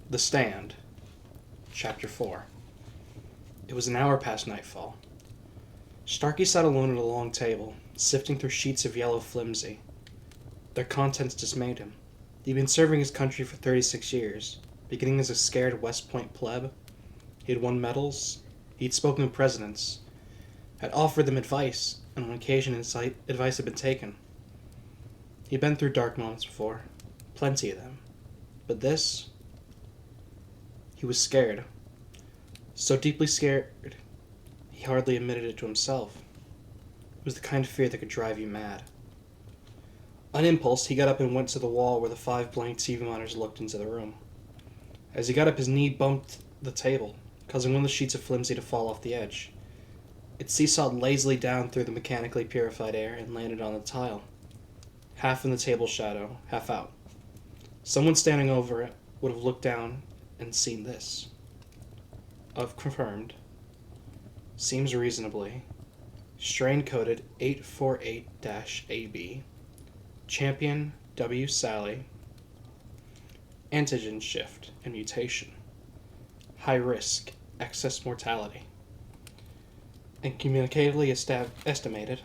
The Stand, Chapter 4. It was an hour past nightfall. Starkey sat alone at a long table, sifting through sheets of yellow flimsy. Their contents dismayed him. He'd been serving his country for 36 years, beginning as a scared West Point pleb. He had won medals, he'd spoken with presidents, had offered them advice, and on occasion advice had been taken. He'd been through dark moments before, plenty of them. But this... He was scared. So deeply scared, he hardly admitted it to himself. It was the kind of fear that could drive you mad. On impulse, he got up and went to the wall where the 5 blank TV monitors looked into the room. As he got up, his knee bumped the table, causing one of the sheets of flimsy to fall off the edge. It seesawed lazily down through the mechanically purified air and landed on the tile, half in the table shadow, half out. Someone standing over it would have looked down and seen this. Of confirmed. Seems reasonably. Strain coded 848-AB. Champion W. Sally. Antigen shift and mutation. High risk. Excess mortality. And communicatively estimated.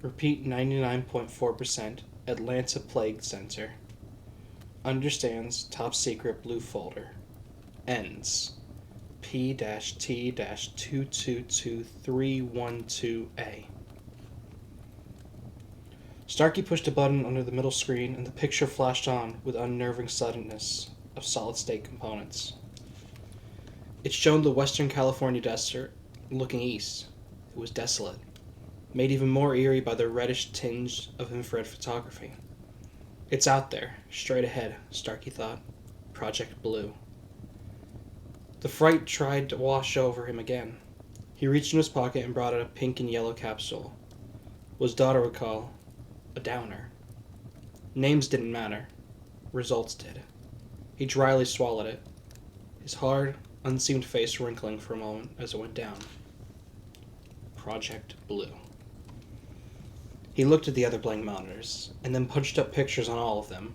Repeat 99.4% Atlanta Plague Center. Understands top secret blue folder. Ends. P-T-222312A. Starkey pushed a button under the middle screen and the picture flashed on with unnerving suddenness of solid-state components. It showed the Western California desert looking east. It was desolate, made even more eerie by the reddish tinge of infrared photography. It's out there, straight ahead, Starkey thought. Project Blue. The fright tried to wash over him again. He reached in his pocket and brought out a pink and yellow capsule. What his daughter would call a downer. Names didn't matter. Results did. He dryly swallowed it, his hard, unseamed face wrinkling for a moment as it went down. Project Blue. He looked at the other blank monitors, and then punched up pictures on all of them.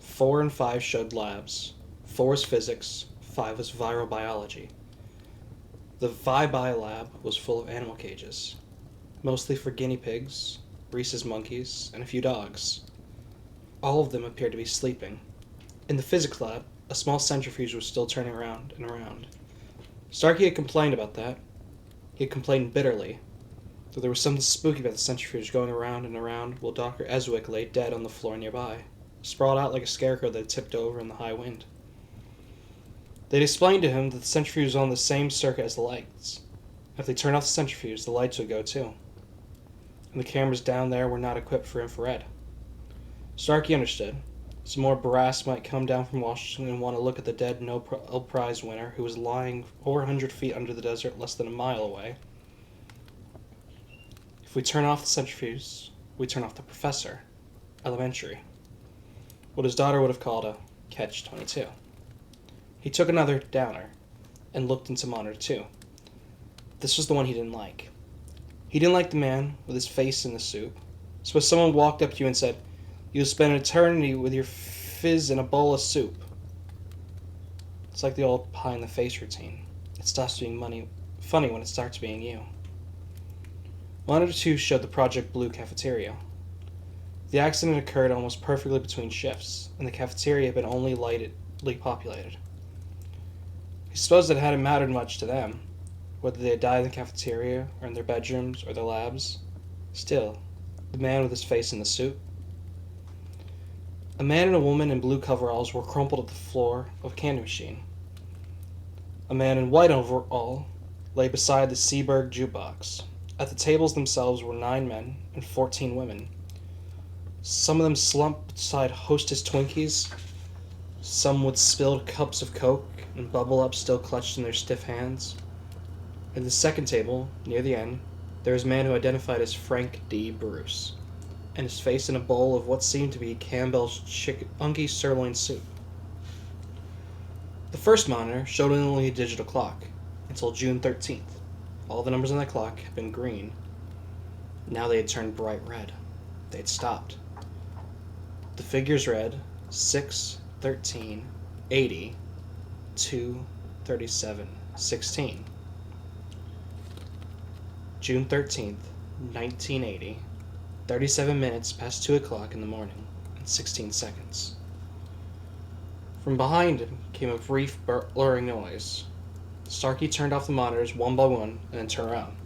4 and 5 showed labs. 4 was physics, 5 was viral biology. The Vi-Bi lab was full of animal cages, mostly for guinea pigs, rhesus monkeys, and a few dogs. All of them appeared to be sleeping. In the physics lab, a small centrifuge was still turning around and around. Starkey had complained about that. He had complained bitterly, though there was something spooky about the centrifuge going around and around while Dr. Eswick lay dead on the floor nearby, sprawled out like a scarecrow that had tipped over in the high wind. They'd explained to him that the centrifuge was on the same circuit as the lights. If they turned off the centrifuge, the lights would go too. And the cameras down there were not equipped for infrared. Starkey understood. Some more brass might come down from Washington and want to look at the dead Nobel Prize winner who was lying 400 feet under the desert less than a mile away. If we turn off the centrifuge, we turn off the professor. Elementary. What his daughter would have called a catch-22. He took another downer and looked into monitor 2. This was the one he didn't like. He didn't like the man with his face in the soup. Suppose someone walked up to you and said, "You'll spend an eternity with your fizz in a bowl of soup." It's like the old pie-in-the-face routine. It stops being funny when it starts being you. Monitor 2 showed the Project Blue cafeteria. The accident occurred almost perfectly between shifts, and the cafeteria had been only lightly populated. He supposed it hadn't mattered much to them, whether they had died in the cafeteria, or in their bedrooms, or their labs. Still, the man with his face in the soup. A man and a woman in blue coveralls were crumpled at the floor of a candy machine. A man in white overall lay beside the Seaberg jukebox. At the tables themselves were 9 men and 14 women. Some of them slumped beside Hostess Twinkies, some with spilled cups of Coke and Bubble Up still clutched in their stiff hands. At the second table, near the end, there was a man who identified as Frank D. Bruce, and his face in a bowl of what seemed to be Campbell's chunky sirloin soup. The first monitor showed only a digital clock, until June 13th. All the numbers on that clock had been green. Now they had turned bright red. They had stopped. The figures read 6, 13, 80, 2:37:16. June 13th, 1980. 37 minutes past 2 o'clock in the morning and 16 seconds. From behind him came a brief blurring noise. Starkey turned off the monitors one by one and then turned around.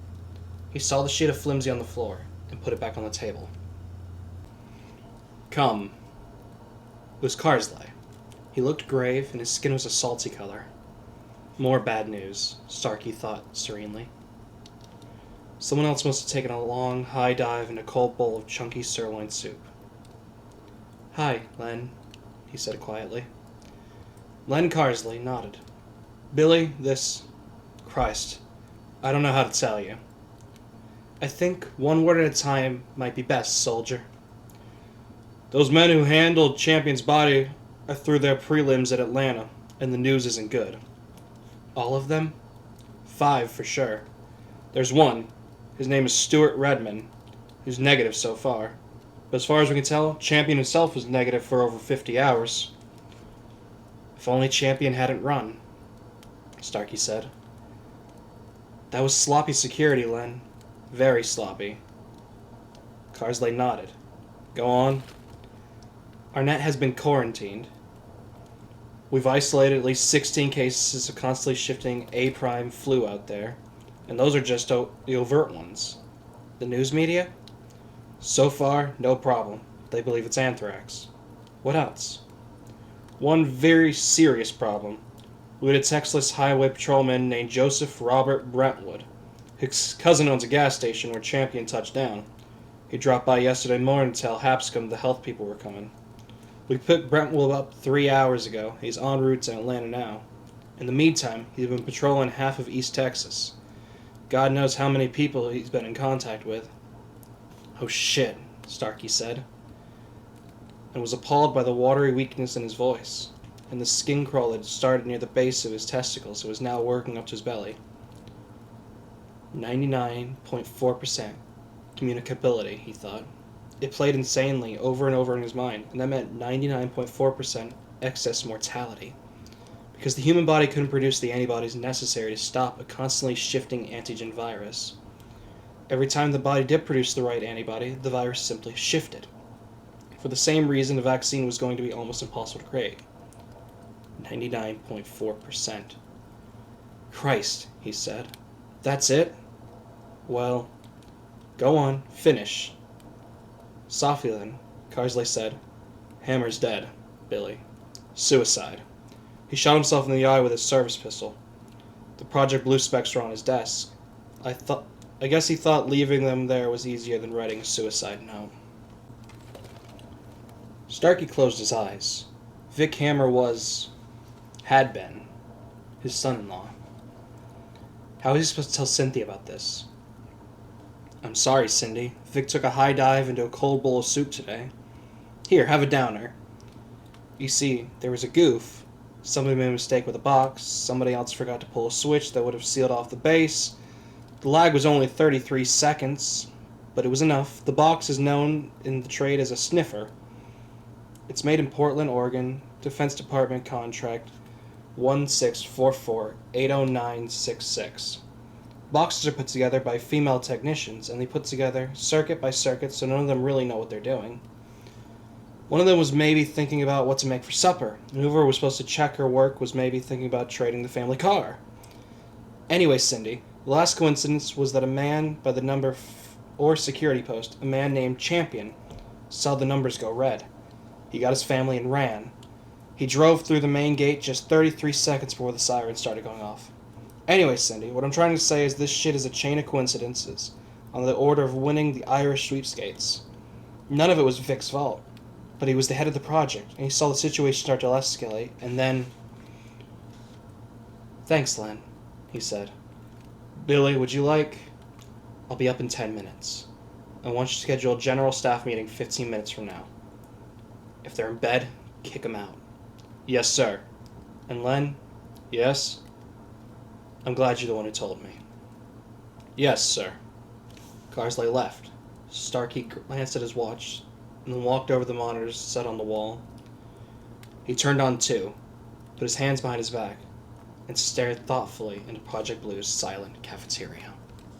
He saw the sheet of flimsy on the floor and put it back on the table. Come. It was Carsley. He looked grave and his skin was a salty color. More bad news, Starkey thought serenely. Someone else must have taken a long, high dive in a cold bowl of chunky sirloin soup. Hi, Len, he said quietly. Len Carsley nodded. Billy, this... Christ, I don't know how to tell you. I think one word at a time might be best, soldier. Those men who handled Champion's body are through their prelims at Atlanta, and the news isn't good. All of them? 5 for sure. There's one. His name is Stuart Redman, who's negative so far. But as far as we can tell, Champion himself was negative for over 50 hours. If only Champion hadn't run, Starkey said. That was sloppy security, Len. Very sloppy. Carsley nodded. Go on. Arnett has been quarantined. We've isolated at least 16 cases of constantly shifting A-prime flu out there, and those are just the overt ones. The news media? So far, no problem. They believe it's anthrax. What else? One very serious problem. We had a Texas highway patrolman named Joseph Robert Brentwood. His cousin owns a gas station where Champion touched down. He dropped by yesterday morning to tell Hapscom the health people were coming. We picked Brentwood up 3 hours ago. He's en route to Atlanta now. In the meantime, he's been patrolling half of East Texas. God knows how many people he's been in contact with. Oh shit, Starkey said, and was appalled by the watery weakness in his voice, and the skin crawl that had started near the base of his testicles and was now working up to his belly. 99.4% communicability, he thought. It played insanely over and over in his mind, and that meant 99.4% excess mortality, because the human body couldn't produce the antibodies necessary to stop a constantly shifting antigen virus. Every time the body did produce the right antibody, the virus simply shifted. For the same reason, the vaccine was going to be almost impossible to create. 99.4%. Christ, he said. That's it? Well, go on, finish. Softly then, Carsley said, Hammer's dead, Billy. Suicide. He shot himself in the eye with his service pistol. The Project Blue specs were on his desk. I guess he thought leaving them there was easier than writing a suicide note. Starkey closed his eyes. Vic Hammer had been, his son-in-law. How was he supposed to tell Cynthia about this? I'm sorry, Cindy. Vic took a high dive into a cold bowl of soup today. Here, have a downer. You see, there was a goof. Somebody made a mistake with a box. Somebody else forgot to pull a switch that would have sealed off the base. The lag was only 33 seconds, but it was enough. The box is known in the trade as a sniffer. It's made in Portland, Oregon. Defense Department contract 1644-80966. Boxes are put together by female technicians, and they put together circuit by circuit, so none of them really know what they're doing. One of them was maybe thinking about what to make for supper, and whoever was supposed to check her work was maybe thinking about trading the family car. Anyway, Cindy, the last coincidence was that a man by the number or security post, a man named Champion, saw the numbers go red. He got his family and ran. He drove through the main gate just 33 seconds before the siren started going off. Anyway, Cindy, what I'm trying to say is this shit is a chain of coincidences, on the order of winning the Irish sweepstakes. None of it was Vic's fault, but he was the head of the project, and he saw the situation start to escalate, and then... Thanks, Len, he said. Billy, would you like... I'll be up in 10 minutes. I want you to schedule a general staff meeting 15 minutes from now. If they're in bed, kick them out. Yes, sir. And Len? Yes? I'm glad you're the one who told me. Yes, sir. Carsley left. Starkey glanced at his watch, and then walked over the monitors set on the wall. He turned on 2, put his hands behind his back, and stared thoughtfully into Project Blue's silent cafeteria.